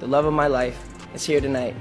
The love of my life is here tonight.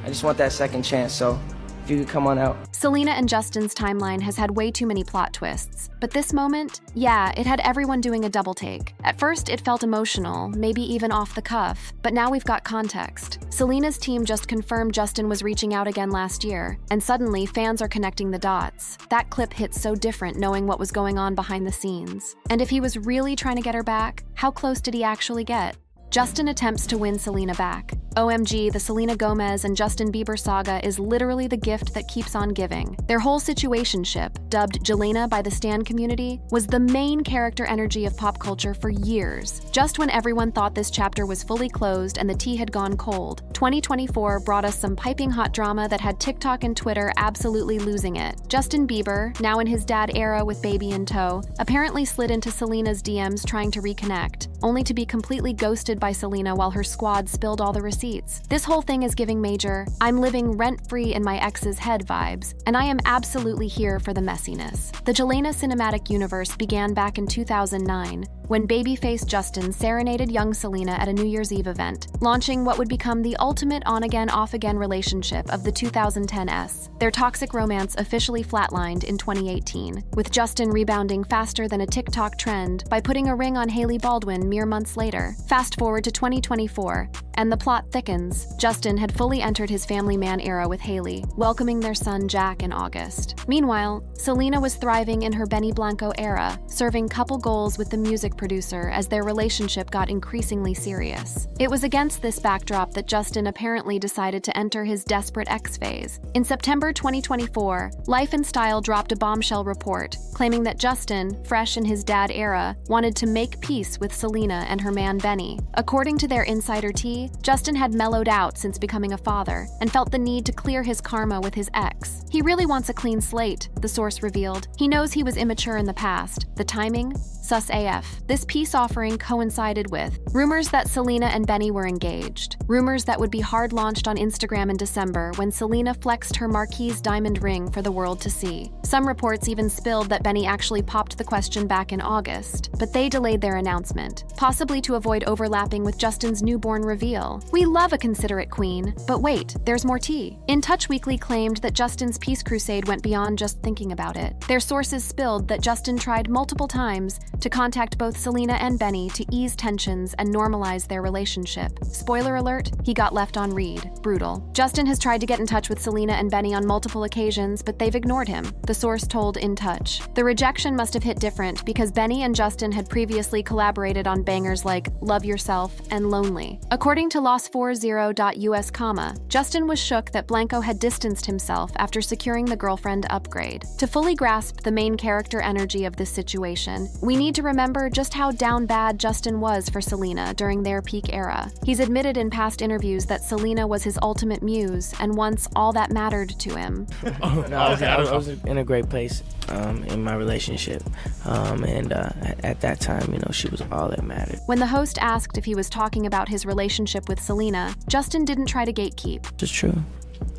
I just want that second chance, so if you could come on out. Selena and Justin's timeline has had way too many plot twists, but this moment, yeah, it had everyone doing a double take. At first, it felt emotional, maybe even off the cuff, but now we've got context. Selena's team just confirmed Justin was reaching out again last year, and suddenly fans are connecting the dots. That clip hits so different knowing what was going on behind the scenes. And if he was really trying to get her back, how close did he actually get? Justin attempts to win Selena back. OMG, the Selena Gomez and Justin Bieber saga is literally the gift that keeps on giving. Their whole situationship, dubbed Gelena by the stan community, was the main character energy of pop culture for years. Just when everyone thought this chapter was fully closed and the tea had gone cold, 2024 brought us some piping hot drama that had TikTok and Twitter absolutely losing it. Justin Bieber, now in his dad era with baby in tow, apparently slid into Selena's DMs trying to reconnect, only to be completely ghosted by Selena while her squad spilled all the receipts. This whole thing is giving major, I'm living rent-free in my ex's head vibes, and I am absolutely here for the messiness. The Gelena cinematic universe began back in 2009, when babyface Justin serenaded young Selena at a New Year's Eve event, launching what would become the ultimate on-again, off-again relationship of the 2010s. Their toxic romance officially flatlined in 2018, with Justin rebounding faster than a TikTok trend by putting a ring on Hailey Baldwin mere months later. Fast forward to 2024, and the plot thickens. Justin had fully entered his family man era with Hailey, welcoming their son Jack in August. Meanwhile, Selena was thriving in her Benny Blanco era, serving couple goals with the music producer as their relationship got increasingly serious. It was against this backdrop that Justin apparently decided to enter his desperate ex phase. In September 2024, Life and Style dropped a bombshell report claiming that Justin, fresh in his dad era, wanted to make peace with Selena and her man Benny. According to their insider tea, Justin had mellowed out since becoming a father and felt the need to clear his karma with his ex. He really wants a clean slate, the source revealed. He knows he was immature in the past. The timing? Sus AF. This peace offering coincided with rumors that Selena and Benny were engaged, rumors that would be hard launched on Instagram in December when Selena flexed her Marquise diamond ring for the world to see. Some reports even spilled that Benny actually popped the question back in August, but they delayed their announcement, possibly to avoid overlapping with Justin's newborn reveal. We love a considerate queen, but wait, there's more tea. In Touch Weekly claimed that Justin's peace crusade went beyond just thinking about it. Their sources spilled that Justin tried multiple times to contact both Selena and Benny to ease tensions and normalize their relationship. Spoiler alert, he got left on read. Brutal. Justin has tried to get in touch with Selena and Benny on multiple occasions, but they've ignored him, the source told In Touch. The rejection must have hit different because Benny and Justin had previously collaborated on bangers like Love Yourself and Lonely. According to Los40.us, Justin was shook that Blanco had distanced himself after securing the girlfriend upgrade. To fully grasp the main character energy of this situation, we need to remember just how down bad Justin was for Selena during their peak era. He's admitted in past interviews that Selena was his ultimate muse and once all that mattered to him. I was in a great place in my relationship, and at that time, she was all that mattered. When the host asked if he was talking about his relationship with Selena, Justin didn't try to gatekeep. It's true.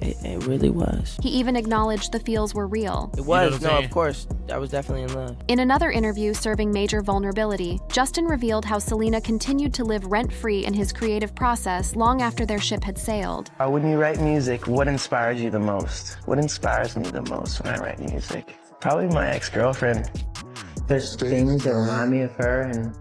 It really was. He even acknowledged the feels were real. It was, no, of course. I was definitely in love. In another interview serving major vulnerability, Justin revealed how Selena continued to live rent-free in his creative process long after their ship had sailed. When you write music, what inspires you the most? What inspires me the most when I write music? Probably my ex-girlfriend. There's things that remind me of her, and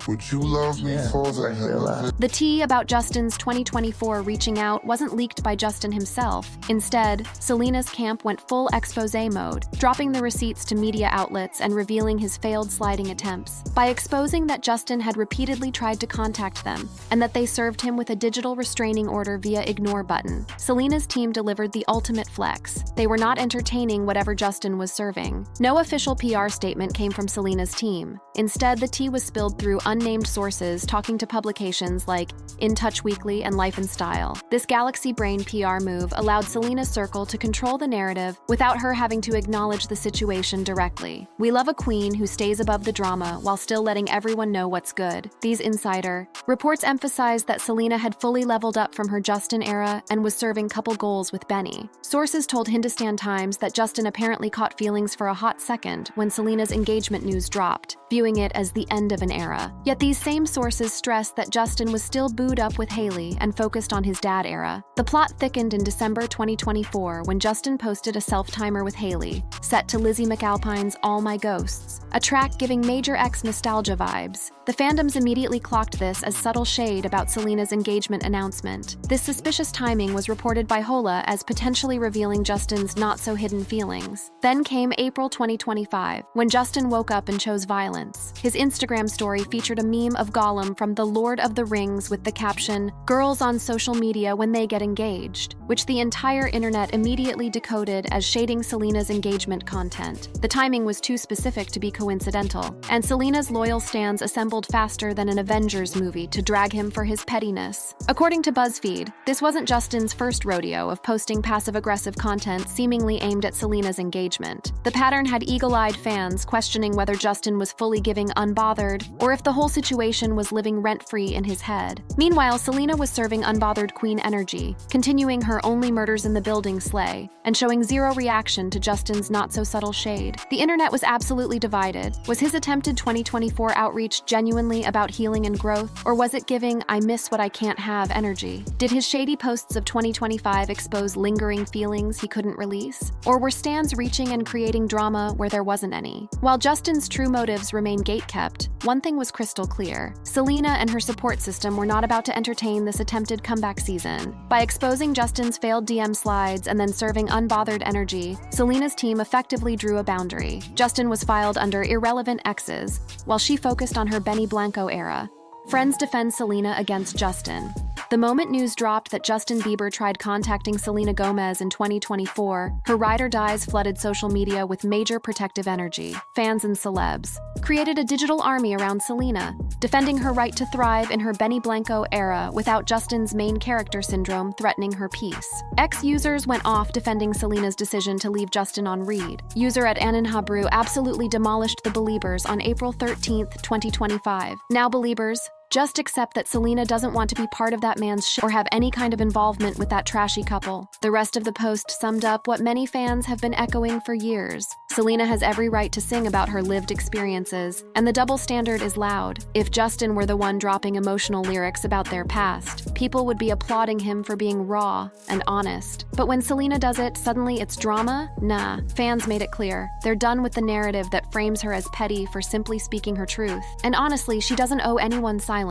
would you love me for the hell of it? The tea about Justin's 2024 reaching out wasn't leaked by Justin himself. Instead, Selena's camp went full expose mode, dropping the receipts to media outlets and revealing his failed sliding attempts. By exposing that Justin had repeatedly tried to contact them, and that they served him with a digital restraining order via ignore button, Selena's team delivered the ultimate flex. They were not entertaining whatever Justin was serving. No official PR statement came from Selena's team. Instead, the tea was spilled through unnamed sources talking to publications like In Touch Weekly and Life and Style. This Galaxy Brain PR move allowed Selena's circle to control the narrative without her having to acknowledge the situation directly. We love a queen who stays above the drama while still letting everyone know what's good. These insider reports emphasize that Selena had fully leveled up from her Justin era and was serving couple goals with Benny. Sources told Hindustan Times that Justin apparently caught feelings for a hot second when Selena's engagement news dropped, viewing it as the end of an era. Yet these same sources stressed that Justin was still booed up with Hailey and focused on his dad era. The plot thickened in December 2024 when Justin posted a self-timer with Hailey, set to Lizzie McAlpine's All My Ghosts, a track giving major ex nostalgia vibes. The fandoms immediately clocked this as subtle shade about Selena's engagement announcement. This suspicious timing was reported by Hola as potentially revealing Justin's not-so-hidden feelings. Then came April 2025, when Justin woke up and chose violence. His Instagram story featured a meme of Gollum from The Lord of the Rings with the caption, "Girls on social media when they get engaged," which the entire internet immediately decoded as shading Selena's engagement content. The timing was too specific to be coincidental, and Selena's loyal stans assembled faster than an Avengers movie to drag him for his pettiness. According to BuzzFeed, this wasn't Justin's first rodeo of posting passive-aggressive content seemingly aimed at Selena's engagement. The pattern had eagle-eyed fans questioning whether Justin was fully giving unbothered or if the whole situation was living rent-free in his head. Meanwhile, Selena was serving unbothered queen energy, continuing her only murders in the building slay, and showing zero reaction to Justin's not-so-subtle shade. The internet was absolutely divided. Was his attempted 2024 outreach genuinely about healing and growth, or was it giving "I miss what I can't have" energy? Did his shady posts of 2025 expose lingering feelings he couldn't release? Or were stans reaching and creating drama where there wasn't any? While Justin's true motives remain gatekept, one thing was crystal clear. Selena and her support system were not about to entertain this attempted comeback season. By exposing Justin's failed DM slides and then serving unbothered energy, Selena's team effectively drew a boundary. Justin was filed under irrelevant exes, while she focused on her Benny Blanco era. Friends defend Selena against Justin. The moment news dropped that Justin Bieber tried contacting Selena Gomez in 2024, her ride or dies flooded social media with major protective energy. Fans and celebs created a digital army around Selena, defending her right to thrive in her Benny Blanco era without Justin's main character syndrome threatening her peace. Ex-users went off defending Selena's decision to leave Justin on read. User at Aninhabru absolutely demolished the Beliebers on April 13th, 2025. Now Beliebers, just accept that Selena doesn't want to be part of that man's shit or have any kind of involvement with that trashy couple. The rest of the post summed up what many fans have been echoing for years. Selena has every right to sing about her lived experiences, and the double standard is loud. If Justin were the one dropping emotional lyrics about their past, people would be applauding him for being raw and honest. But when Selena does it, suddenly it's drama? Nah, fans made it clear. They're done with the narrative that frames her as petty for simply speaking her truth. And honestly, she doesn't owe anyone silence,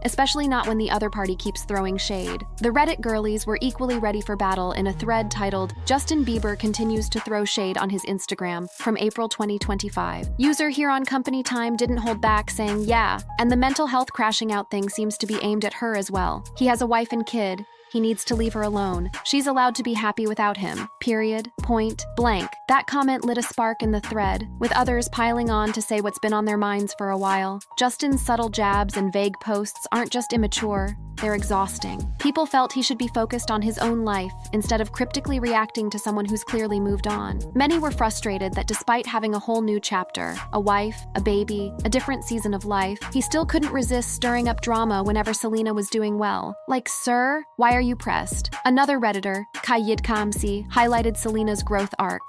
especially not when the other party keeps throwing shade. The Reddit girlies were equally ready for battle in a thread titled, "Justin Bieber continues to throw shade on his Instagram," from April 2025. User here on Company Time didn't hold back, saying, "Yeah, and the mental health crashing out thing seems to be aimed at her as well. He has a wife and kid. He needs to leave her alone. She's allowed to be happy without him. Period. Point blank." That comment lit a spark in the thread, with others piling on to say what's been on their minds for a while. Justin's subtle jabs and vague posts aren't just immature, they're exhausting. People felt he should be focused on his own life instead of cryptically reacting to someone who's clearly moved on. Many were frustrated that despite having a whole new chapter, a wife, a baby, a different season of life, he still couldn't resist stirring up drama whenever Selena was doing well. Like, sir, why are you pressed? Another Redditor, Kayid Kamsi, highlighted Selena's growth arc.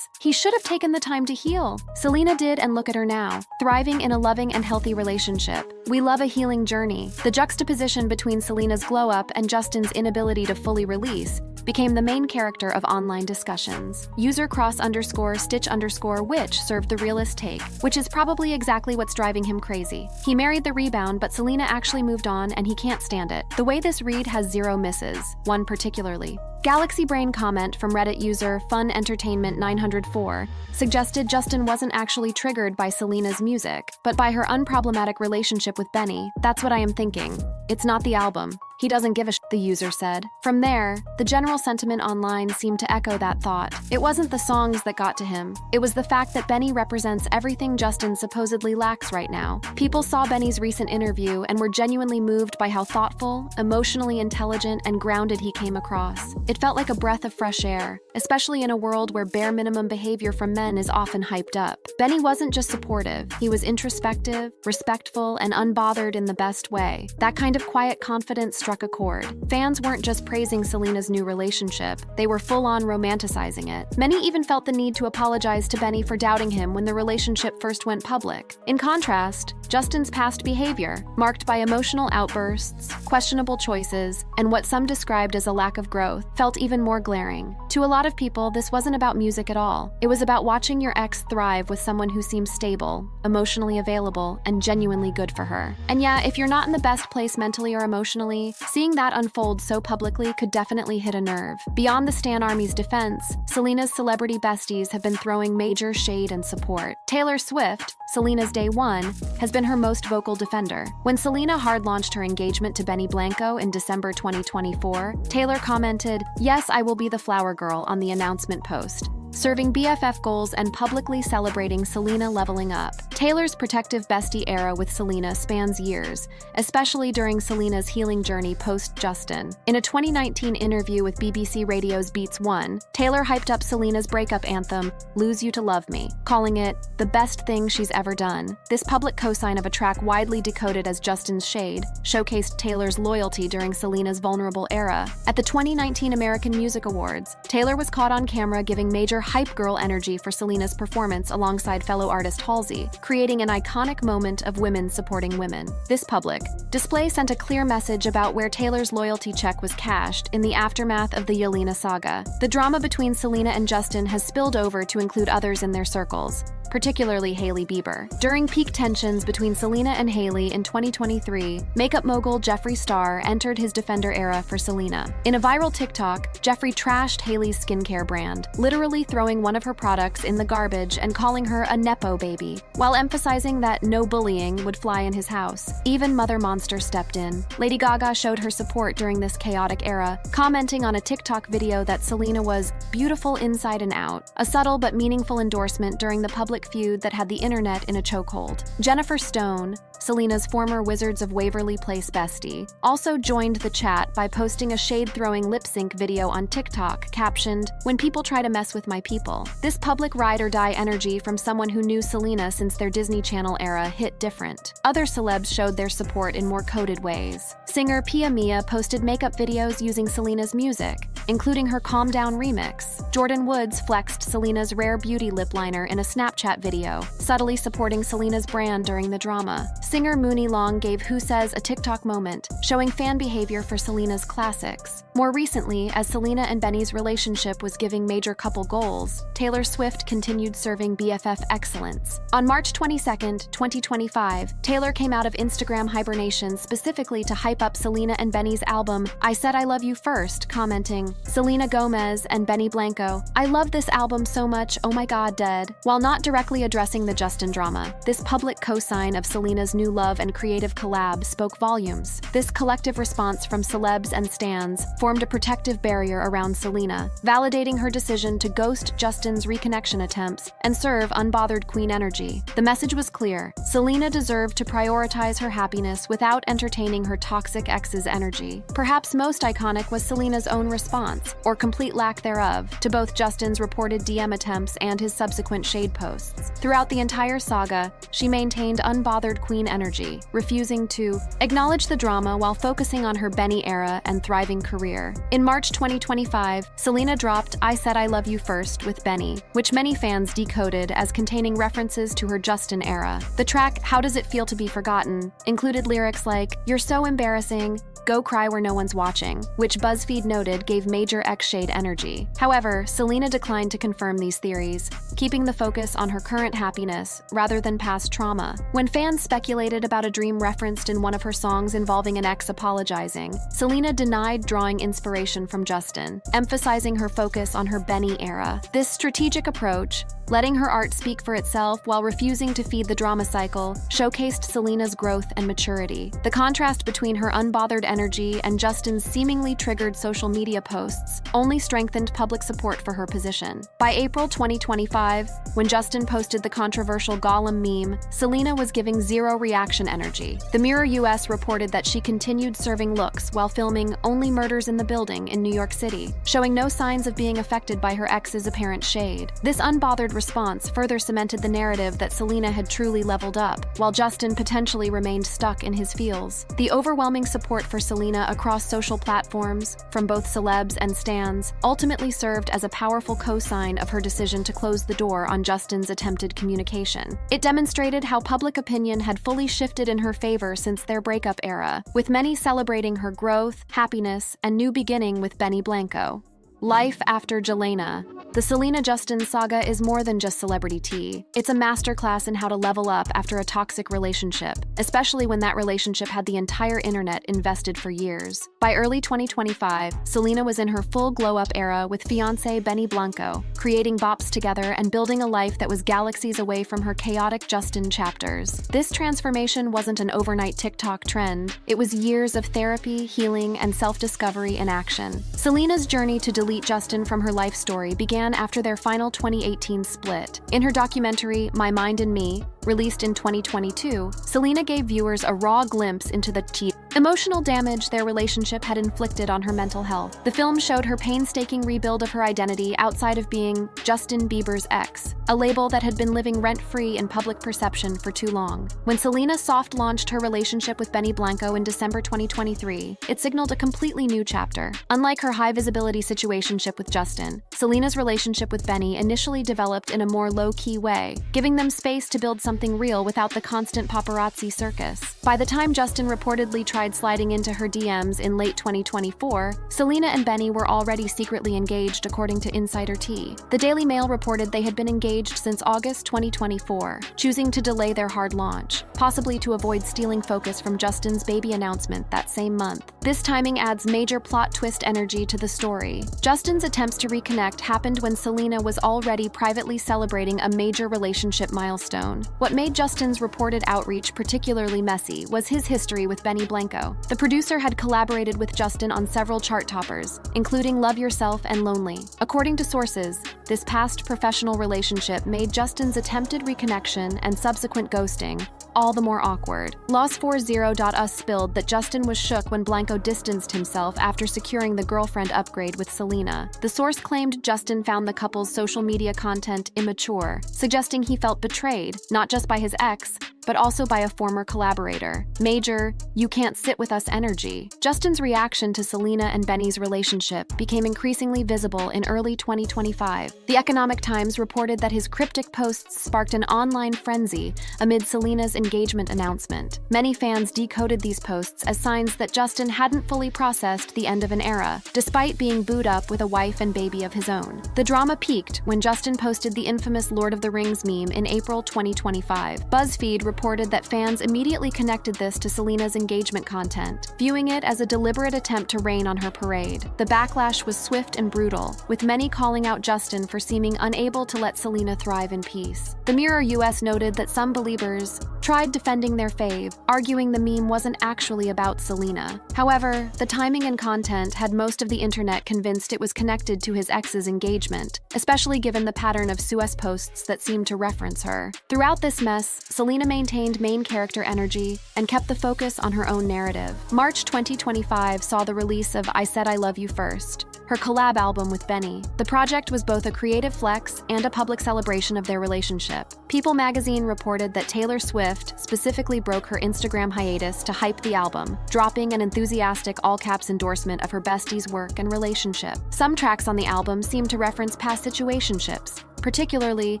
He should have taken the time to heal. Selena did, and look at her now, thriving in a loving and healthy relationship. We love a healing journey. The juxtaposition between Selena's glow-up and Justin's inability to fully release became the main character of online discussions. User cross_stitch_witch served the realist take, which is probably exactly what's driving him crazy. He married the rebound, but Selena actually moved on and he can't stand it. The way this read has zero misses, one particularly. Galaxy Brain comment from Reddit user Fun Entertainment 904 suggested Justin wasn't actually triggered by Selena's music, but by her unproblematic relationship with Benny. That's what I am thinking. It's not the album. He doesn't give a shit, the user said. From there, the general sentiment online seemed to echo that thought. It wasn't the songs that got to him. It was the fact that Benny represents everything Justin supposedly lacks right now. People saw Benny's recent interview and were genuinely moved by how thoughtful, emotionally intelligent, and grounded he came across. It felt like a breath of fresh air, especially in a world where bare minimum behavior from men is often hyped up. Benny wasn't just supportive, he was introspective, respectful, and unbothered in the best way. That kind of quiet confidence struck struck a chord. Fans weren't just praising Selena's new relationship, they were full-on romanticizing it. Many even felt the need to apologize to Benny for doubting him when the relationship first went public. In contrast, Justin's past behavior, marked by emotional outbursts, questionable choices, and what some described as a lack of growth, felt even more glaring. To a lot of people, this wasn't about music at all. It was about watching your ex thrive with someone who seems stable, emotionally available, and genuinely good for her. And yeah, if you're not in the best place mentally or emotionally, seeing that unfold so publicly could definitely hit a nerve. Beyond the Stan Army's defense, Selena's celebrity besties have been throwing major shade and support. Taylor Swift, Selena's day one, has been her most vocal defender. When Selena hard-launched her engagement to Benny Blanco in December 2024, Taylor commented, "Yes, I will be the flower girl" on the announcement post, serving BFF goals and publicly celebrating Selena leveling up. Taylor's protective bestie era with Selena spans years, especially during Selena's healing journey post-Justin. In a 2019 interview with BBC Radio's Beats One, Taylor hyped up Selena's breakup anthem, "Lose You to Love Me," calling it the best thing she's ever done. This public cosign of a track widely decoded as Justin's shade showcased Taylor's loyalty during Selena's vulnerable era. At the 2019 American Music Awards, Taylor was caught on camera giving major hype girl energy for Selena's performance alongside fellow artist Halsey, creating an iconic moment of women supporting women. This public display sent a clear message about where Taylor's loyalty check was cashed in the aftermath of the Gelena saga. The drama between Selena and Justin has spilled over to include others in their circles, particularly Hailey Bieber. During peak tensions between Selena and Hailey in 2023, makeup mogul Jeffree Star entered his defender era for Selena. In a viral TikTok, Jeffree trashed Hailey's skincare brand, literally throwing one of her products in the garbage and calling her a Nepo baby, while emphasizing that no bullying would fly in his house. Even Mother Monster stepped in. Lady Gaga showed her support during this chaotic era, commenting on a TikTok video that Selena was beautiful inside and out, a subtle but meaningful endorsement during the public feud that had the internet in a chokehold. Jennifer Stone, Selena's former Wizards of Waverly Place bestie, also joined the chat by posting a shade-throwing lip-sync video on TikTok captioned, "When people try to mess with my people." This public ride-or-die energy from someone who knew Selena since their Disney Channel era hit different. Other celebs showed their support in more coded ways. Singer Pia Mia posted makeup videos using Selena's music, including her Calm Down remix. Jordan Woods flexed Selena's Rare Beauty lip liner in a Snapchat video, subtly supporting Selena's brand during the drama. Singer Mooney Long gave Who Says a TikTok moment, showing fan behavior for Selena's classics. More recently, as Selena and Benny's relationship was giving major couple goals, Taylor Swift continued serving BFF excellence. On March 22, 2025, Taylor came out of Instagram hibernation specifically to hype up Selena and Benny's album, I Said I Love You First, commenting, "Selena Gomez and Benny Blanco, I love this album so much, oh my god, dead." While not directly addressing the Justin drama, this public cosign of Selena's new love and creative collab spoke volumes. This collective response from celebs and stans formed a protective barrier around Selena, validating her decision to ghost Justin's reconnection attempts and serve unbothered queen energy. The message was clear: Selena deserved to prioritize her happiness without entertaining her toxic ex's energy. Perhaps most iconic was Selena's own response, or complete lack thereof, to both Justin's reported DM attempts and his subsequent shade posts. Throughout the entire saga, she maintained unbothered queen energy, refusing to acknowledge the drama while focusing on her Benny era and thriving career. In March 2025, Selena dropped I Said I Love You First with Benny, which many fans decoded as containing references to her Justin era. The track How Does It Feel to Be Forgotten included lyrics like, "You're so embarrassing, go cry where no one's watching," which BuzzFeed noted gave major X-shade energy. However, Selena declined to confirm these theories, keeping the focus on her current happiness rather than past trauma. When fans speculated about a dream referenced in one of her songs involving an ex apologizing, Selena denied drawing inspiration from Justin, emphasizing her focus on her Benny era. This strategic approach, letting her art speak for itself while refusing to feed the drama cycle, showcased Selena's growth and maturity. The contrast between her unbothered energy and Justin's seemingly triggered social media posts only strengthened public support for her position. By April 2025, when Justin posted the controversial Gollum meme, Selena was giving zero reaction energy. The Mirror US reported that she continued serving looks while filming Only Murders in the Building in New York City, showing no signs of being affected by her ex's apparent shade. This unbothered response further cemented the narrative that Selena had truly leveled up, while Justin potentially remained stuck in his feels. The overwhelming support for Selena across social platforms, from both celebs and stans, ultimately served as a powerful cosign of her decision to close the door on Justin's attempted communication. It demonstrated how public opinion had fully shifted in her favor since their breakup era, with many celebrating her growth, happiness, and new beginning with Benny Blanco. Life after Gelena. The Selena-Justin saga is more than just celebrity tea. It's a masterclass in how to level up after a toxic relationship, especially when that relationship had the entire internet invested for years. By early 2025, Selena was in her full glow-up era with fiancé Benny Blanco, creating bops together and building a life that was galaxies away from her chaotic Justin chapters. This transformation wasn't an overnight TikTok trend. It was years of therapy, healing, and self-discovery in action. Selena's journey to delete Justin from her life story began after their final 2018 split. In her documentary, My Mind and Me, released in 2022, Selena gave viewers a raw glimpse into the emotional damage their relationship had inflicted on her mental health. The film showed her painstaking rebuild of her identity outside of being Justin Bieber's ex, a label that had been living rent-free in public perception for too long. When Selena soft-launched her relationship with Benny Blanco in December 2023, it signaled a completely new chapter. Unlike her high-visibility situationship with Justin, Selena's relationship with Benny initially developed in a more low-key way, giving them space to build something real without the constant paparazzi circus. By the time Justin reportedly tried sliding into her DMs in late 2024, Selena and Benny were already secretly engaged, according to Insider Tea. The Daily Mail reported they had been engaged since August 2024, choosing to delay their hard launch, possibly to avoid stealing focus from Justin's baby announcement that same month. This timing adds major plot twist energy to the story. Justin's attempts to reconnect happened when Selena was already privately celebrating a major relationship milestone. What made Justin's reported outreach particularly messy was his history with Benny Blanco. The producer had collaborated with Justin on several chart toppers, including Love Yourself and Lonely. According to sources, this past professional relationship made Justin's attempted reconnection and subsequent ghosting all the more awkward. Loss40.us spilled that Justin was shook when Blanco distanced himself after securing the girlfriend upgrade with Selena. The source claimed Justin found the couple's social media content immature, suggesting he felt betrayed, not just by his ex, but also by a former collaborator. Major, "you can't sit with us" energy. Justin's reaction to Selena and Benny's relationship became increasingly visible in early 2025. The Economic Times reported that his cryptic posts sparked an online frenzy amid Selena's engagement announcement. Many fans decoded these posts as signs that Justin hadn't fully processed the end of an era, despite being booed up with a wife and baby of his own. The drama peaked when Justin posted the infamous Lord of the Rings meme in April 2025. BuzzFeed reported that fans immediately connected this to Selena's engagement content, viewing it as a deliberate attempt to rain on her parade. The backlash was swift and brutal, with many calling out Justin for seeming unable to let Selena thrive in peace. The Mirror US noted that some believers tried defending their fave, arguing the meme wasn't actually about Selena. However, the timing and content had most of the internet convinced it was connected to his ex's engagement, especially given the pattern of Suez posts that seemed to reference her. Throughout this mess, Selena maintained main character energy and kept the focus on her own narrative. March 2025 saw the release of I Said I Love You First, her collab album with Benny. The project was both a creative flex and a public celebration of their relationship. People magazine reported that Taylor Swift specifically broke her Instagram hiatus to hype the album, dropping an enthusiastic all-caps endorsement of her bestie's work and relationship. Some tracks on the album seem to reference past situationships, particularly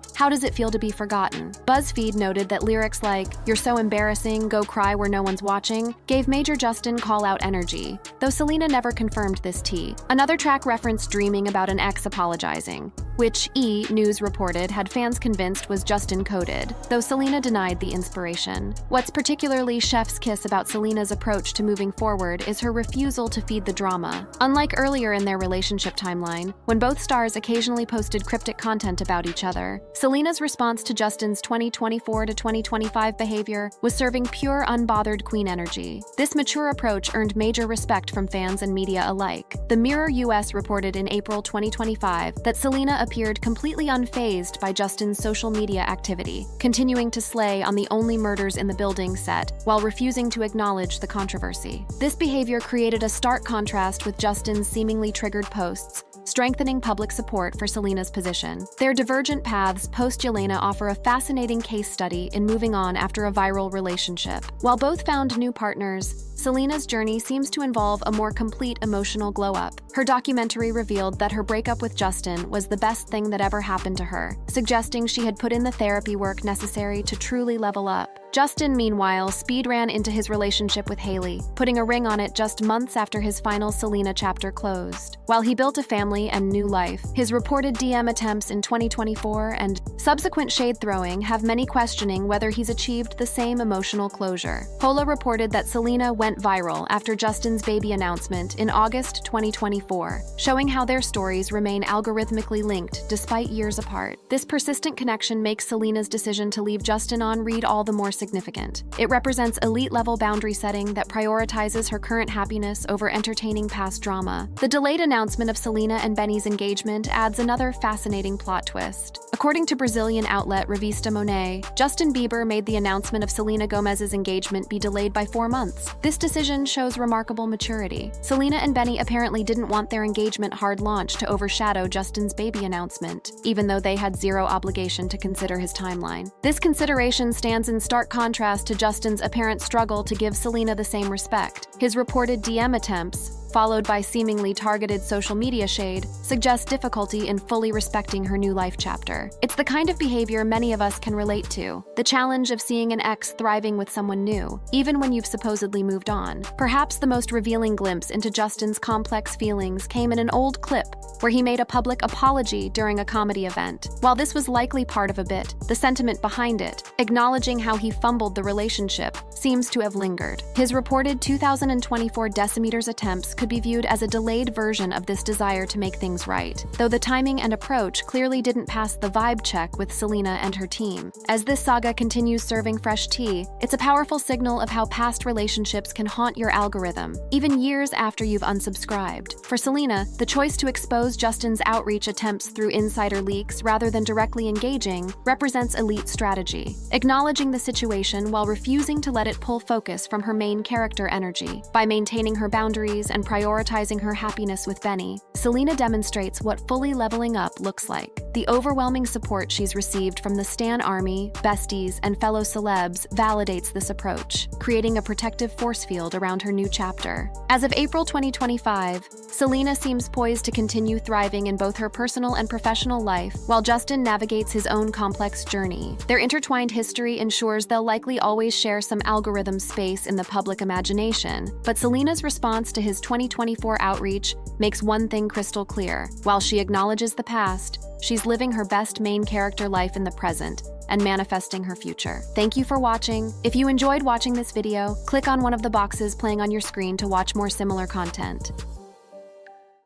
How Does It Feel to Be Forgotten. BuzzFeed noted that lyrics like You're So Embarrassing, Go Cry Where No One's Watching gave Major Justin call-out energy, though Selena never confirmed this tea. Another track referenced dreaming about an ex apologizing, which E! News reported had fans convinced was Justin-coded, though Selena denied the inspiration. What's particularly chef's kiss about Selena's approach to moving forward is her refusal to feed the drama. Unlike earlier in their relationship timeline, when both stars occasionally posted cryptic content about each other, Selena's response to Justin's 2024 to 2025 behavior was serving pure, unbothered queen energy. This mature approach earned major respect from fans and media alike. The Mirror US reported in April 2025 that Selena appeared completely unfazed by Justin's social media activity, continuing to slay on the Only Murders in the Building set while refusing to acknowledge the controversy. This behavior created a stark contrast with Justin's seemingly triggered posts, strengthening public support for Selena's position. Their divergent paths post-Gelena offer a fascinating case study in moving on after a viral relationship. While both found new partners, Selena's journey seems to involve a more complete emotional glow-up. Her documentary revealed that her breakup with Justin was the best thing that ever happened to her, suggesting she had put in the therapy work necessary to truly level up. Justin, meanwhile, speed ran into his relationship with Hailey, putting a ring on it just months after his final Selena chapter closed. While he built a family and new life, his reported DM attempts in 2024 and subsequent shade-throwing have many questioning whether he's achieved the same emotional closure. Hola reported that Selena went viral after Justin's baby announcement in August 2024, showing how their stories remain algorithmically linked despite years apart. This persistent connection makes Selena's decision to leave Justin on read all the more significant. It represents elite-level boundary setting that prioritizes her current happiness over entertaining past drama. The delayed announcement of Selena and Benny's engagement adds another fascinating plot twist. According to Brazilian outlet Revista Monet, Justin Bieber made the announcement of Selena Gomez's engagement be delayed by 4 months. This decision shows remarkable maturity. Selena and Benny apparently didn't want their engagement hard launch to overshadow Justin's baby announcement, even though they had zero obligation to consider his timeline. This consideration stands in stark contrast to Justin's apparent struggle to give Selena the same respect. His reported DM attempts, followed by seemingly targeted social media shade, suggest difficulty in fully respecting her new life chapter. It's the kind of behavior many of us can relate to, the challenge of seeing an ex thriving with someone new, even when you've supposedly moved on. Perhaps the most revealing glimpse into Justin's complex feelings came in an old clip where he made a public apology during a comedy event. While this was likely part of a bit, the sentiment behind it, acknowledging how he fumbled the relationship, seems to have lingered. His reported 2024 decimeters attempts could be viewed as a delayed version of this desire to make things right, though the timing and approach clearly didn't pass the vibe check with Selena and her team. As this saga continues serving fresh tea, it's a powerful signal of how past relationships can haunt your algorithm, even years after you've unsubscribed. For Selena, the choice to expose Justin's outreach attempts through insider leaks rather than directly engaging represents elite strategy, acknowledging the situation while refusing to let it pull focus from her main character energy. By maintaining her boundaries and prioritizing her happiness with Benny, Selena demonstrates what fully leveling up looks like. The overwhelming support she's received from the Stan Army, besties, and fellow celebs validates this approach, creating a protective force field around her new chapter. As of April 2025, Selena seems poised to continue thriving in both her personal and professional life, while Justin navigates his own complex journey. Their intertwined history ensures they'll likely always share some algorithm space in the public imagination, but Selena's response to his 2024 outreach makes one thing crystal clear. While she acknowledges the past, she's living her best main character life in the present and manifesting her future. Thank you for watching. If you enjoyed watching this video, click on one of the boxes playing on your screen to watch more similar content.